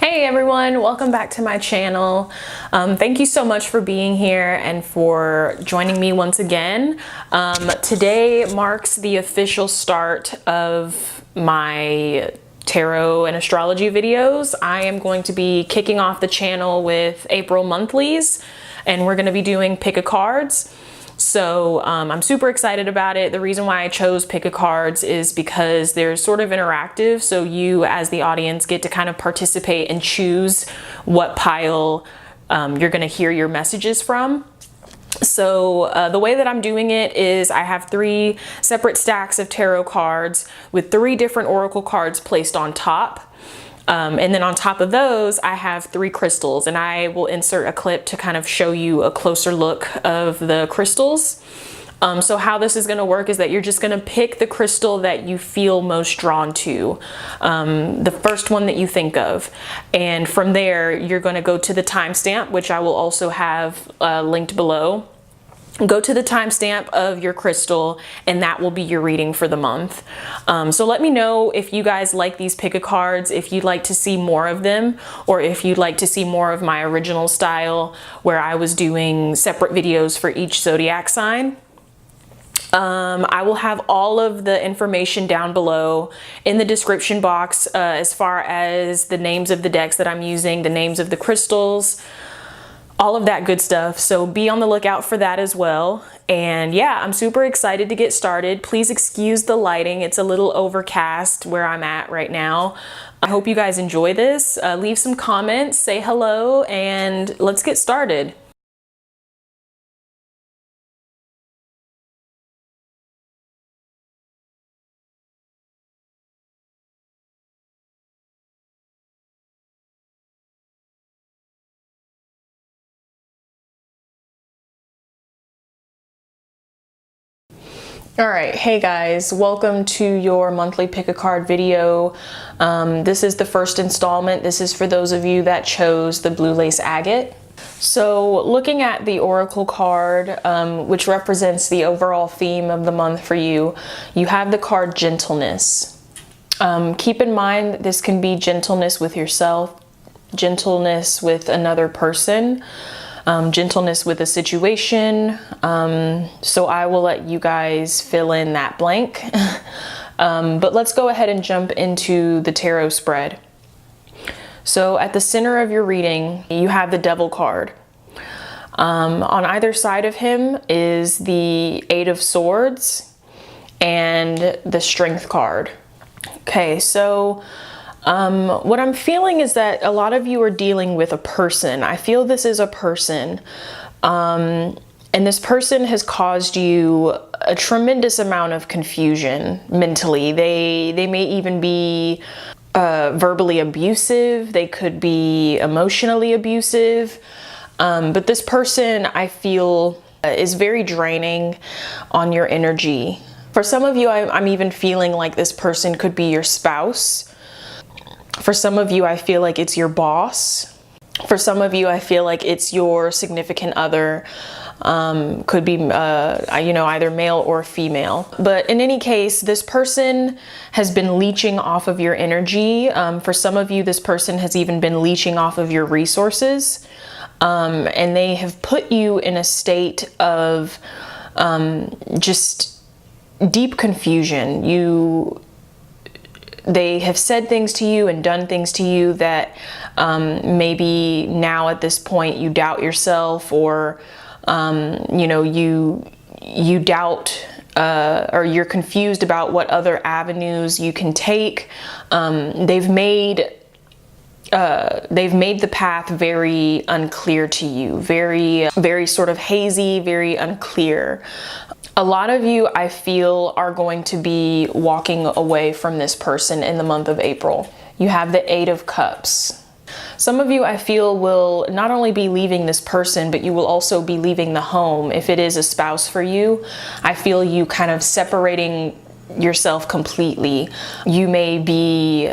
Hey everyone, welcome back to my channel. Thank you so much for being here and for joining me once again. Today marks the official start of my tarot and astrology videos. I am going to be kicking off the channel with April monthlies, and we're going to be doing pick a cards. So I'm super excited about it. The reason why I chose pick a cards is because they're sort of interactive. So you as the audience get to kind of participate and choose what pile you're going to hear your messages from. So the way that I'm doing it is I have 3 separate stacks of tarot cards with 3 different oracle cards placed on top. And then on top of those, I have 3 crystals, and I will insert a clip to kind of show you a closer look of the crystals. So how this is going to work is that you're just going to pick the crystal that you feel most drawn to, the first one that you think of. And from there, you're going to go to the timestamp, which I will also have linked below. Go to the timestamp of your crystal, and that will be your reading for the month. So let me know if you guys like these pick a cards, if you'd like to see more of them, or if you'd like to see more of my original style where I was doing separate videos for each zodiac sign. I will have all of the information down below in the description box as far as the names of the decks that I'm using, the names of the crystals, all of that good stuff. So be on the lookout for that as well. And yeah, I'm super excited to get started. Please excuse the lighting. It's a little overcast where I'm at right now. I hope you guys enjoy this. Leave some comments, say hello, and let's get started. All right, hey guys, welcome to your monthly pick a card video. This is the first installment. This is for those of you that chose the blue lace agate. So looking at the oracle card, which represents the overall theme of the month for you, you have the card gentleness. Keep in mind that this can be gentleness with yourself, gentleness with another person, gentleness with a situation. So I will let you guys fill in that blank. But let's go ahead and jump into the tarot spread. So at the center of your reading, you have the Devil card. On either side of him is the 8 of Swords and the Strength card. Okay, so what I'm feeling is that a lot of you are dealing with a person. I feel this is a person. And this person has caused you a tremendous amount of confusion mentally. They may even be verbally abusive. They could be emotionally abusive. But this person, I feel, is very draining on your energy. For some of you, I'm even feeling like this person could be your spouse. For some of you, I feel like it's your boss. For some of you, I feel like it's your significant other. Could be, either male or female. But in any case, this person has been leeching off of your energy. For some of you, this person has even been leeching off of your resources. And they have put you in a state of just deep confusion. They have said things to you and done things to you that maybe now at this point you doubt yourself, or you doubt or you're confused about what other avenues you can take. They've made the path very unclear to you, very sort of hazy, very unclear. A lot of you, I feel, are going to be walking away from this person in the month of April. You have the 8 of Cups. Some of you, I feel, will not only be leaving this person, but you will also be leaving the home. If it is a spouse for you, I feel you kind of separating yourself completely. You may be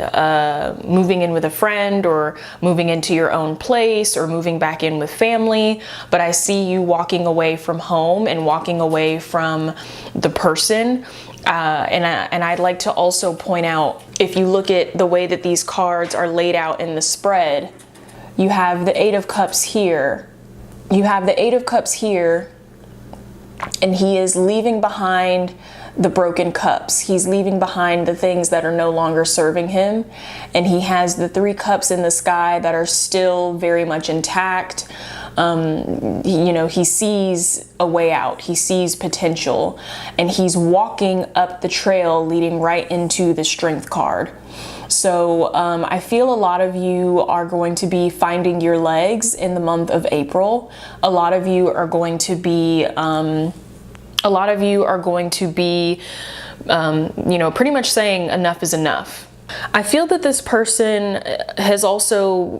moving in with a friend, or moving into your own place, or moving back in with family, but I see you walking away from home and walking away from the person. And I'd like to also point out, if you look at the way that these cards are laid out in the spread, you have the Eight of Cups here. You have the Eight of Cups here, and he is leaving behind the broken cups. He's leaving behind the things that are no longer serving him. And he has the Three Cups in the sky that are still very much intact. He sees a way out. He sees potential, and he's walking up the trail leading right into the Strength card. So I feel a lot of you are going to be finding your legs in the month of April. A lot of you are going to be pretty much saying enough is enough. I feel that this person has also,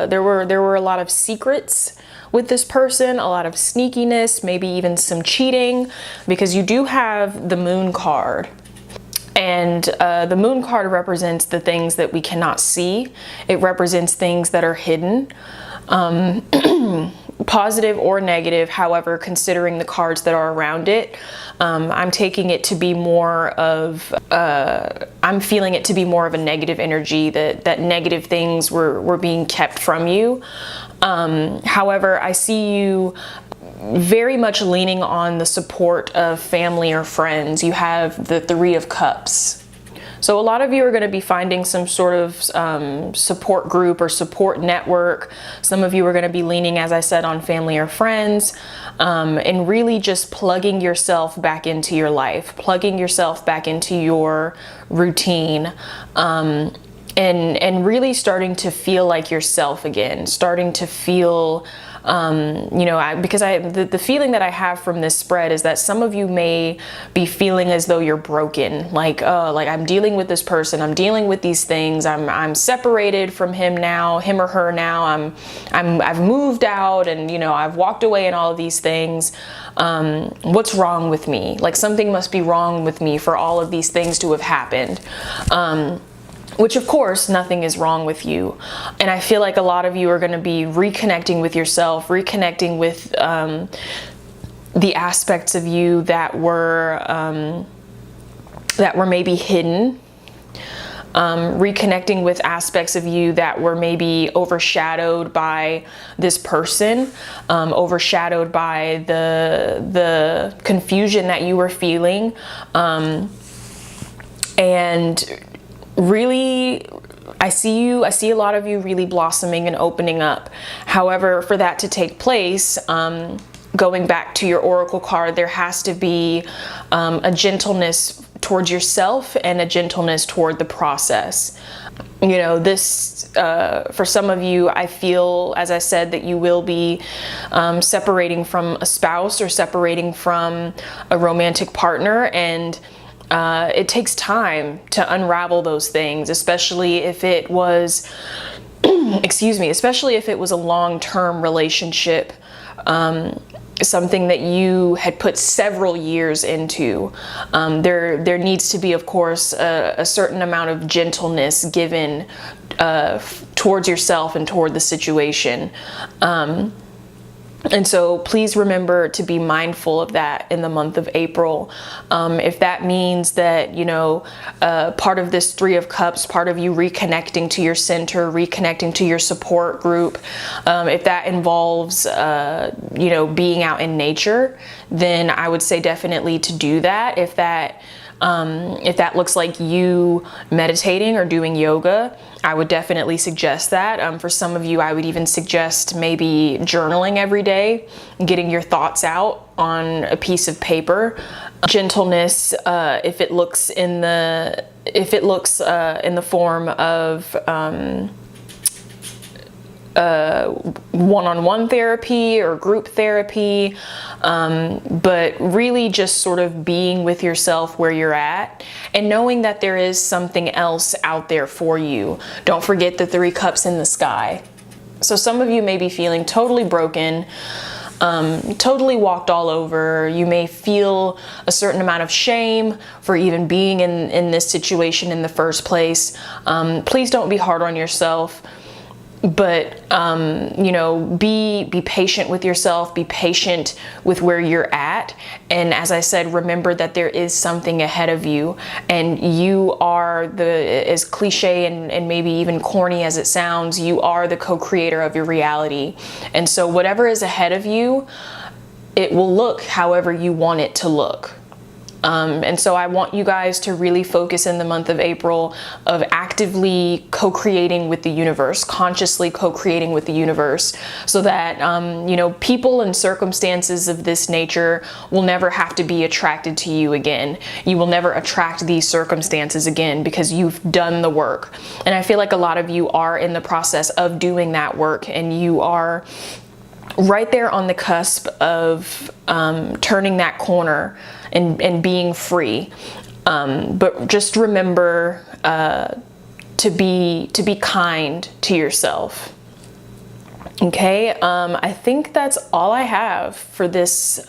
there were a lot of secrets with this person, a lot of sneakiness, maybe even some cheating, because you do have the Moon card. And the Moon card represents the things that we cannot see. It represents things that are hidden. Positive or negative, however, considering the cards that are around it, I'm taking it to be more of, I'm feeling it to be more of a negative energy, that negative things were being kept from you. However, I see you very much leaning on the support of family or friends. You have the Three of Cups. So a lot of you are going to be finding some sort of support group or support network. Some of you are going to be leaning, as I said, on family or friends, and really just plugging yourself back into your life, plugging yourself back into your routine, and really starting to feel like yourself again, starting to feel the feeling that I have from this spread is that some of you may be feeling as though you're broken, like I'm dealing with this person, I'm dealing with these things, I'm separated from him or her now, I've moved out, and I've walked away and all of these things. What's wrong with me? Like, something must be wrong with me for all of these things to have happened. Which, of course, nothing is wrong with you. And I feel like a lot of you are going to be reconnecting with yourself, reconnecting with the aspects of you that were maybe hidden, reconnecting with aspects of you that were maybe overshadowed by this person, overshadowed by the confusion that you were feeling, and really, I see a lot of you really blossoming and opening up. However, for that to take place, going back to your Oracle card, there has to be a gentleness towards yourself and a gentleness toward the process. This, for some of you, I feel, as I said, that you will be separating from a spouse or separating from a romantic partner, and it takes time to unravel those things, especially if it was, especially if it was a long-term relationship, something that you had put several years into. There needs to be, of course, a certain amount of gentleness given towards yourself and toward the situation. And so please remember to be mindful of that in the month of April. If that means that, part of this Three of Cups, part of you reconnecting to your center, reconnecting to your support group, if that involves, being out in nature, then I would say definitely to do that. If that looks like you meditating or doing yoga, I would definitely suggest that. For some of you, I would even suggest maybe journaling every day, getting your thoughts out on a piece of paper. Gentleness, if it looks in the form of one-on-one therapy or group therapy, but really just sort of being with yourself where you're at and knowing that there is something else out there for you. Don't forget the Three Cups in the sky. So some of you may be feeling totally broken, totally walked all over. You may feel a certain amount of shame for even being in this situation in the first place. Please don't be hard on yourself. But you know, be patient with yourself, be patient with where you're at. And as I said, remember that there is something ahead of you, and you are as cliche and maybe even corny as it sounds, you are the co-creator of your reality. And so whatever is ahead of you, it will look however you want it to look. And so I want you guys to really focus in the month of April of actively co-creating with the universe, consciously co-creating with the universe, so that, you know, people and circumstances of this nature will never have to be attracted to you again. You will never attract these circumstances again because you've done the work. And I feel like a lot of you are in the process of doing that work, and you are right there on the cusp of turning that corner and being free. But just remember to be kind to yourself. Okay, I think that's all I have for this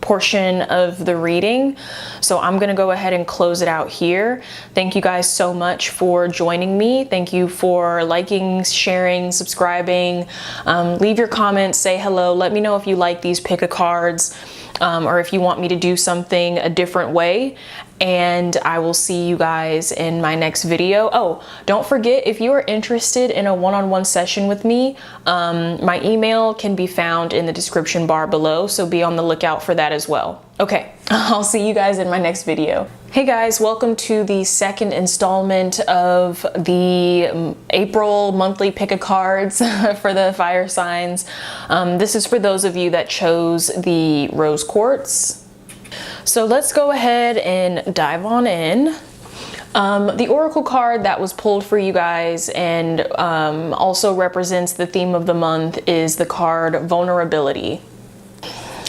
portion of the reading. So I'm going to go ahead and close it out here. Thank you guys so much for joining me. Thank you for liking, sharing, subscribing. Leave your comments, say hello. Let me know if you like these pick a cards, or if you want me to do something a different way. And I will see you guys in my next video. Oh, don't forget, if you are interested in a one-on-one session with me, my email can be found in the description bar below, so be on the lookout for that as well. Okay, I'll see you guys in my next video. Hey guys, welcome to the second installment of the April monthly pick-a-cards for the fire signs. This is for those of you that chose the rose quartz. So let's go ahead and dive on in. The oracle card that was pulled for you guys and also represents the theme of the month is the card Vulnerability.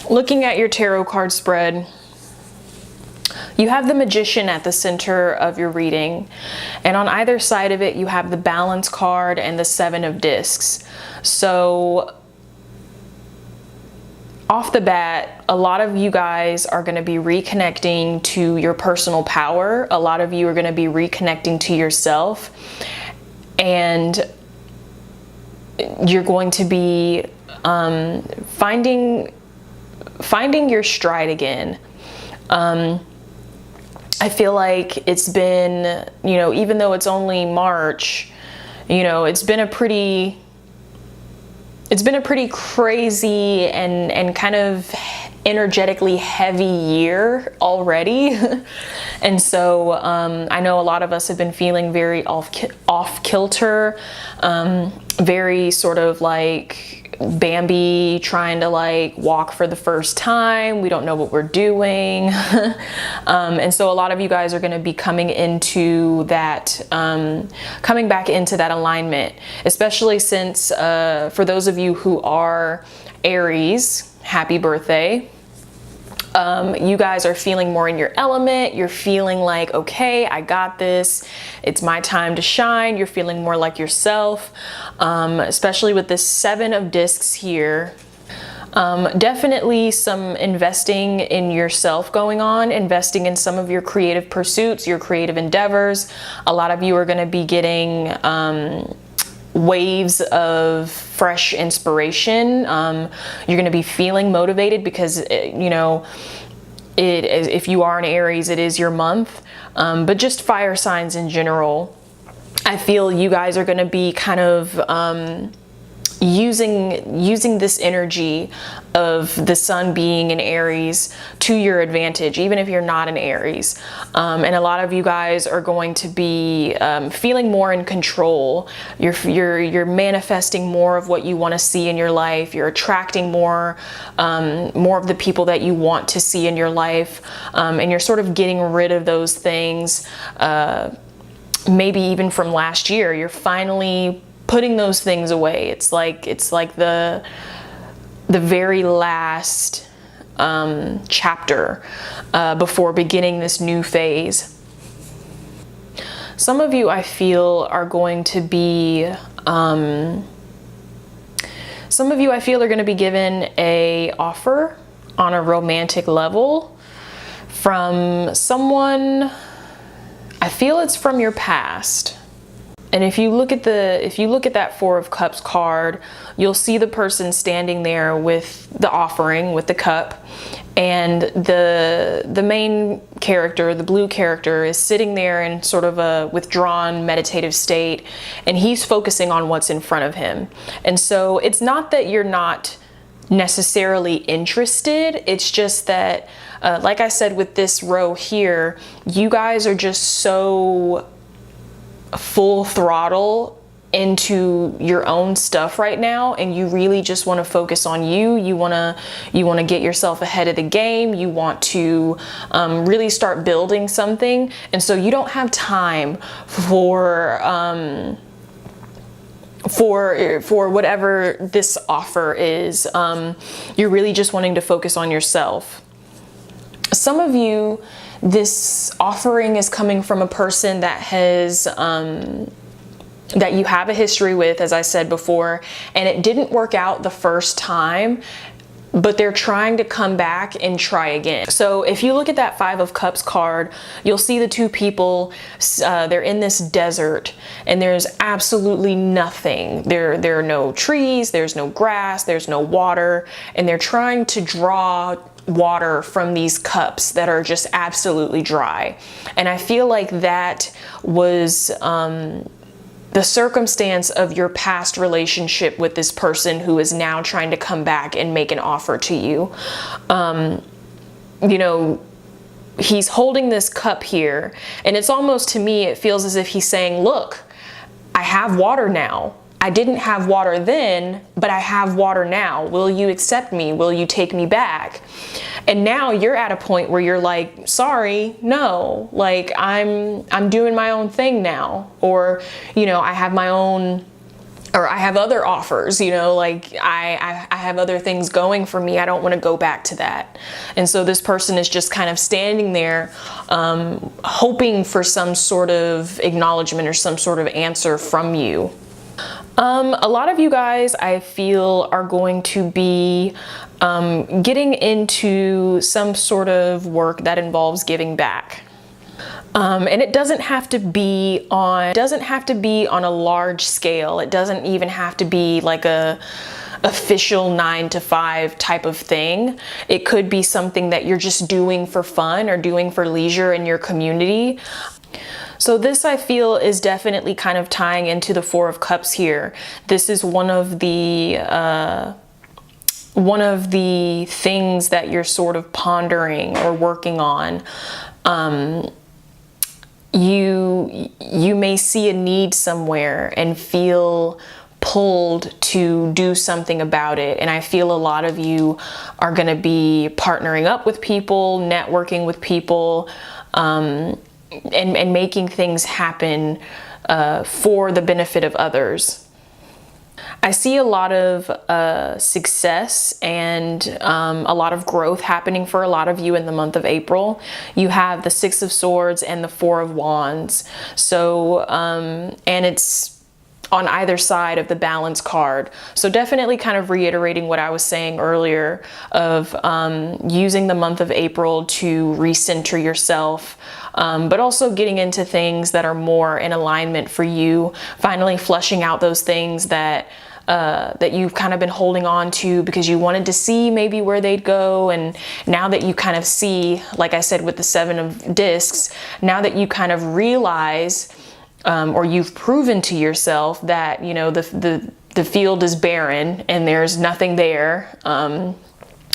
Looking at your tarot card spread, you have the Magician at the center of your reading, and on either side of it you have the Balance card and the Seven of Discs. So off the bat, a lot of you guys are going to be reconnecting to your personal power. A lot of you are going to be reconnecting to yourself, and you're going to be finding your stride again. I feel like it's been, you know, even though it's only March, you know, it's been a pretty crazy and kind of energetically heavy year already. And so I know a lot of us have been feeling very off kilter, very sort of like Bambi trying to like walk for the first time. We don't know what we're doing. And so a lot of you guys are going to be coming into that, coming back into that alignment, especially since for those of you who are Aries, happy birthday. You guys are feeling more in your element. You're feeling like, okay, I got this. It's my time to shine. You're feeling more like yourself, especially with this Seven of Discs here. Definitely some investing in yourself going on, investing in some of your creative pursuits, your creative endeavors. A lot of you are going to be getting waves of fresh inspiration. You're going to be feeling motivated because, you know, if you are an Aries, it is your month. But just fire signs in general, I feel you guys are going to be kind of using this energy of the sun being in Aries to your advantage, even if you're not an Aries. And a lot of you guys are going to be feeling more in control. You're manifesting more of what you want to see in your life. You're attracting more of the people that you want to see in your life, and you're sort of getting rid of those things. Maybe even from last year, you're finally putting those things away. It's like the very last chapter before beginning this new phase. Some of you, I feel, are going to be are going to be given a offer on a romantic level from someone. I feel it's from your past. And if you look at that Four of Cups card, you'll see the person standing there with the offering, with the cup, and the main character, the blue character, is sitting there in sort of a withdrawn meditative state, and he's focusing on what's in front of him. And so it's not that you're not necessarily interested, it's just that like I said with this row here, you guys are just so full throttle into your own stuff right now, and you really just want to focus on you want to get yourself ahead of the game. You want to really start building something, and so you don't have time for whatever this offer is. You're really just wanting to focus on yourself. Some of you, this offering is coming from a person that has that you have a history with, as I said before, and it didn't work out the first time, but they're trying to come back and try again. So if you look at that Five of Cups card, you'll see the two people, they're in this desert, and there's absolutely nothing. There are no trees, there's no grass, there's no water, and they're trying to draw water from these cups that are just absolutely dry. And I feel like that was the circumstance of your past relationship with this person who is now trying to come back and make an offer to you. You know, he's holding this cup here, and it's almost, to me, it feels as if he's saying, look, I have water now. I didn't have water then, but I have water now. Will you accept me? Will you take me back? And now you're at a point where you're like, sorry, no, like I'm doing my own thing now. Or, you know, I have my own, or I have other offers, you know, like I have other things going for me. I don't want to go back to that. And so this person is just kind of standing there, hoping for some sort of acknowledgement or some sort of answer from you. A lot of you guys, I feel, are going to be getting into some sort of work that involves giving back. And it doesn't have to be on a large scale. It doesn't even have to be like a official 9-to-5 type of thing. It could be something that you're just doing for fun or doing for leisure in your community. So this, I feel, is definitely kind of tying into the Four of Cups here. This is one of the things that you're sort of pondering or working on. You may see a need somewhere and feel pulled to do something about it. And I feel a lot of you are going to be partnering up with people, networking with people, and making things happen for the benefit of others. I see a lot of success and a lot of growth happening for a lot of you in the month of April. You have the Six of Swords and the Four of Wands. So, and it's on either side of the balance card. So definitely kind of reiterating what I was saying earlier of using the month of April to recenter yourself, but also getting into things that are more in alignment for you, finally fleshing out those things that you've kind of been holding on to because you wanted to see maybe where they'd go. And now that you kind of see, like I said with the Seven of Discs, now that you kind of realize or you've proven to yourself that, you know, the field is barren and there's nothing there.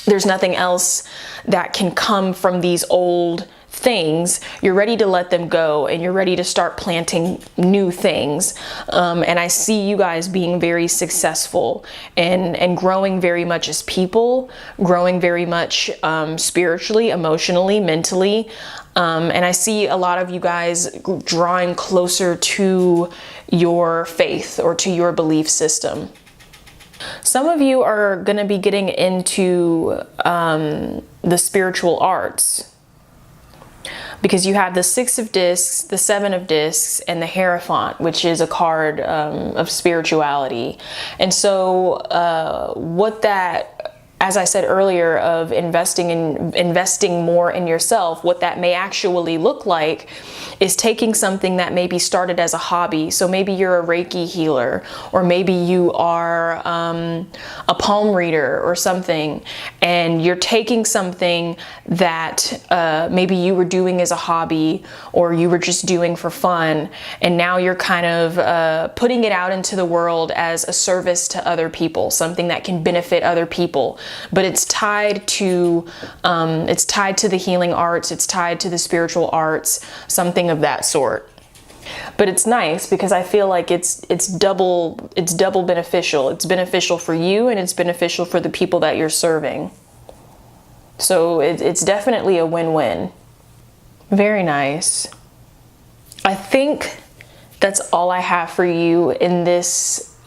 There's nothing else that can come from these old things. You're ready to let them go and you're ready to start planting new things. And I see you guys being very successful and growing very much as people, growing very much spiritually, emotionally, mentally. And I see a lot of you guys drawing closer to your faith or to your belief system. Some of you are going to be getting into the spiritual arts because you have the Six of Discs, the Seven of Discs, and the Hierophant, which is a card of spirituality. And so what that, as I said earlier, of investing more in yourself, what that may actually look like is taking something that maybe started as a hobby. So maybe you're a Reiki healer, or maybe you are a palm reader or something, and you're taking something that maybe you were doing as a hobby, or you were just doing for fun, and now you're kind of putting it out into the world as a service to other people, something that can benefit other people. But it's tied to the healing arts, it's tied to the spiritual arts, something of that sort. But it's nice because I feel like it's double beneficial. It's beneficial for you, and it's beneficial for the people that you're serving. So it's definitely a win-win. Very nice. I think that's all I have for you in this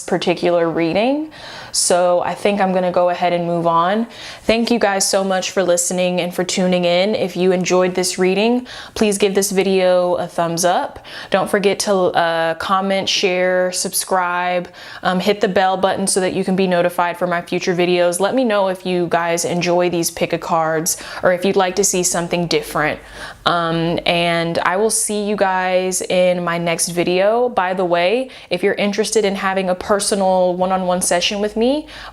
particular reading. So I think I'm going to go ahead and move on. Thank you guys so much for listening and for tuning in. If you enjoyed this reading, please give this video a thumbs up. Don't forget to comment, share, subscribe, hit the bell button so that you can be notified for my future videos. Let me know if you guys enjoy these pick-a-cards, or if you'd like to see something different. And I will see you guys in my next video. By the way, if you're interested in having a personal one-on-one session with me,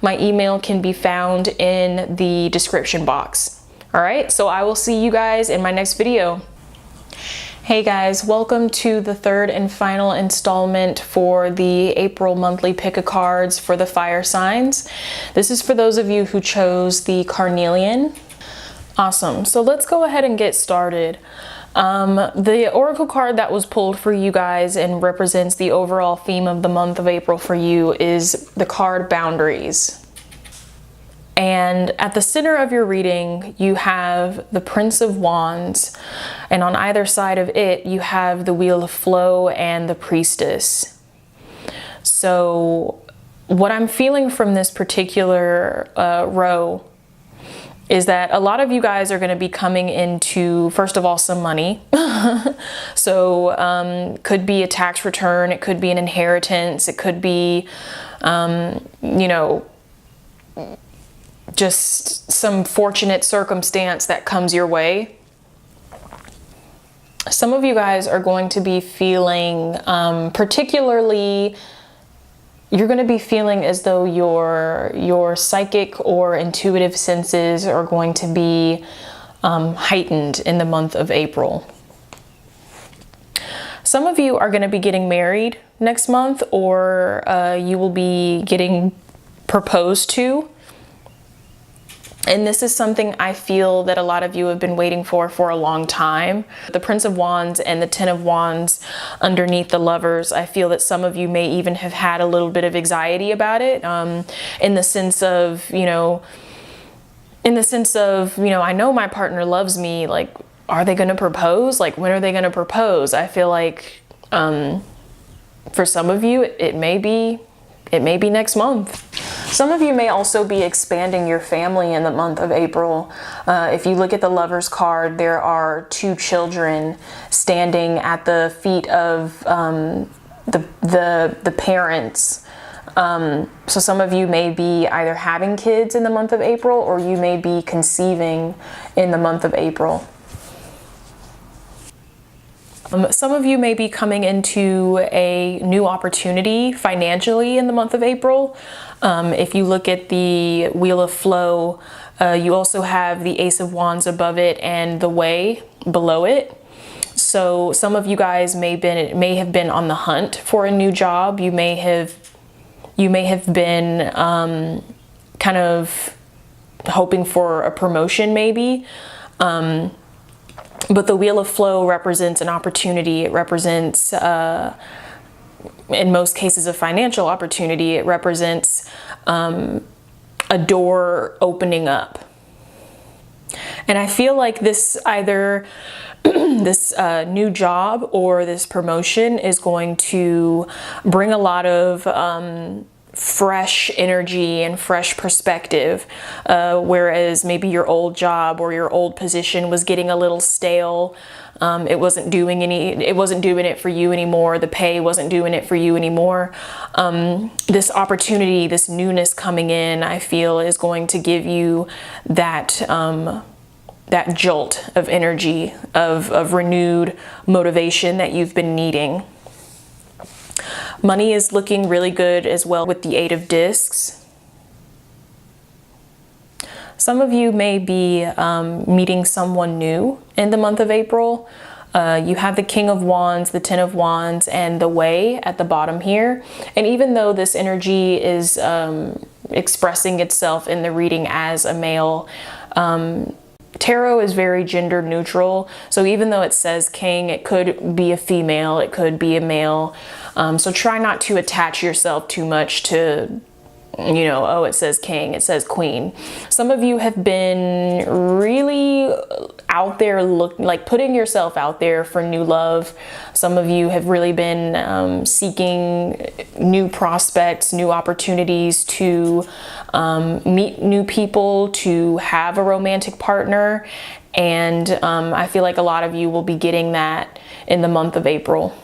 my email can be found in the description box. All right, so I will see you guys in my next video. Hey guys, welcome to the third and final installment for the April monthly pick-a-cards for the fire signs. This is for those of you who chose the Carnelian. Awesome, so let's go ahead and get started. The oracle card that was pulled for you guys and represents the overall theme of the month of April for you is the card Boundaries. And at the center of your reading, you have the Prince of Wands, and on either side of it, you have the Wheel of Flow and the Priestess. So what I'm feeling from this particular row is that a lot of you guys are going to be coming into, first of all, some money. So could be a tax return, it could be an inheritance, it could be, you know, just some fortunate circumstance that comes your way. Some of you guys are going to be feeling particularly, you're going to be feeling as though your psychic or intuitive senses are going to be heightened in the month of April. Some of you are going to be getting married next month, or you will be getting proposed to. And this is something I feel that a lot of you have been waiting for a long time. The Prince of Wands and the Ten of Wands underneath the Lovers, I feel that some of you may even have had a little bit of anxiety about it, in the sense of, you know, I know my partner loves me, like, are they going to propose? Like, when are they going to propose? I feel like, for some of you, it may be next month. Some of you may also be expanding your family in the month of April. If you look at the Lovers card, there are 2 children standing at the feet of the parents. So some of you may be either having kids in the month of April, or you may be conceiving in the month of April. Some of you may be coming into a new opportunity financially in the month of April. If you look at the Wheel of Flow, you also have the Ace of Wands above it and the Way below it. So some of you guys may have been on the hunt for a new job. You may have been kind of hoping for a promotion maybe. But the Wheel of Flow represents an opportunity. It represents, in most cases, a financial opportunity. It represents a door opening up. And I feel like this either this new job or this promotion is going to bring a lot of fresh energy and fresh perspective, whereas maybe your old job or your old position was getting a little stale. It wasn't doing it for you anymore. The pay wasn't doing it for you anymore. This opportunity, this newness coming in, I feel is going to give you that that jolt of energy, of renewed motivation that you've been needing. Money is looking really good as well with the 8 of Discs. Some of you may be meeting someone new in the month of April. You have the King of Wands, the 10 of Wands, and the Way at the bottom here. And even though this energy is expressing itself in the reading as a male, tarot is very gender neutral. So even though it says king, it could be a female, it could be a male. So try not to attach yourself too much to, you know, oh, it says king, it says queen. Some of you have been really out there, putting yourself out there for new love. Some of you have really been seeking new prospects, new opportunities to meet new people, to have a romantic partner. And I feel like a lot of you will be getting that in the month of April.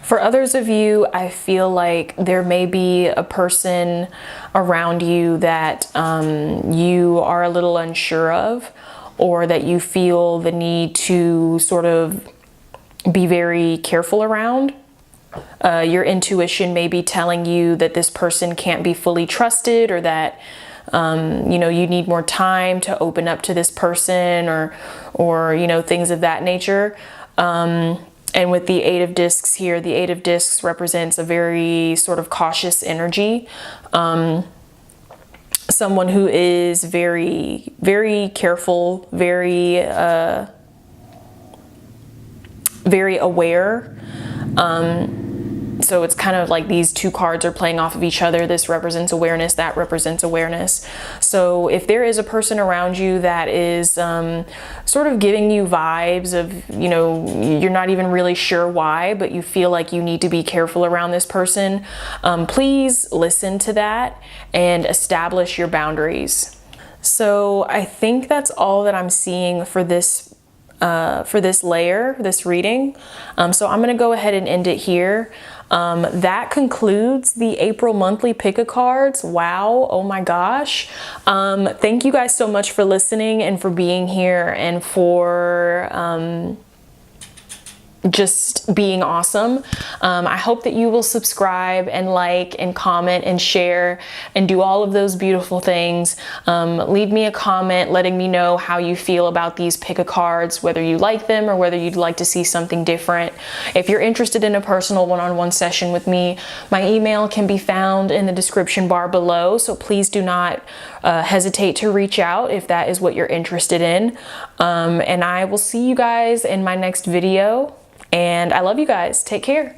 For others of you, I feel like there may be a person around you that you are a little unsure of, or that you feel the need to sort of be very careful around. Your intuition may be telling you that this person can't be fully trusted, or that you know, you need more time to open up to this person, or you know, things of that nature. And with the 8 of Discs here, the 8 of Discs represents a very sort of cautious energy. Someone who is very, very careful, very aware. So it's kind of like these two cards are playing off of each other. This represents awareness, that represents awareness. So if there is a person around you that is sort of giving you vibes of, you know, you're not even really sure why, but you feel like you need to be careful around this person, please listen to that and establish your boundaries. So I think that's all that I'm seeing for this layer, this reading. So I'm going to go ahead and end it here. That concludes the April monthly pick-a-cards. Wow. Oh my gosh. Thank you guys so much for listening and for being here, and for just being awesome. I hope that you will subscribe and like and comment and share and do all of those beautiful things. Leave me a comment letting me know how you feel about these pick-a-cards, whether you like them or whether you'd like to see something different. If you're interested in a personal one-on-one session with me, my email can be found in the description bar below, so please do not hesitate to reach out if that is what you're interested in. And I will see you guys in my next video. And I love you guys. Take care.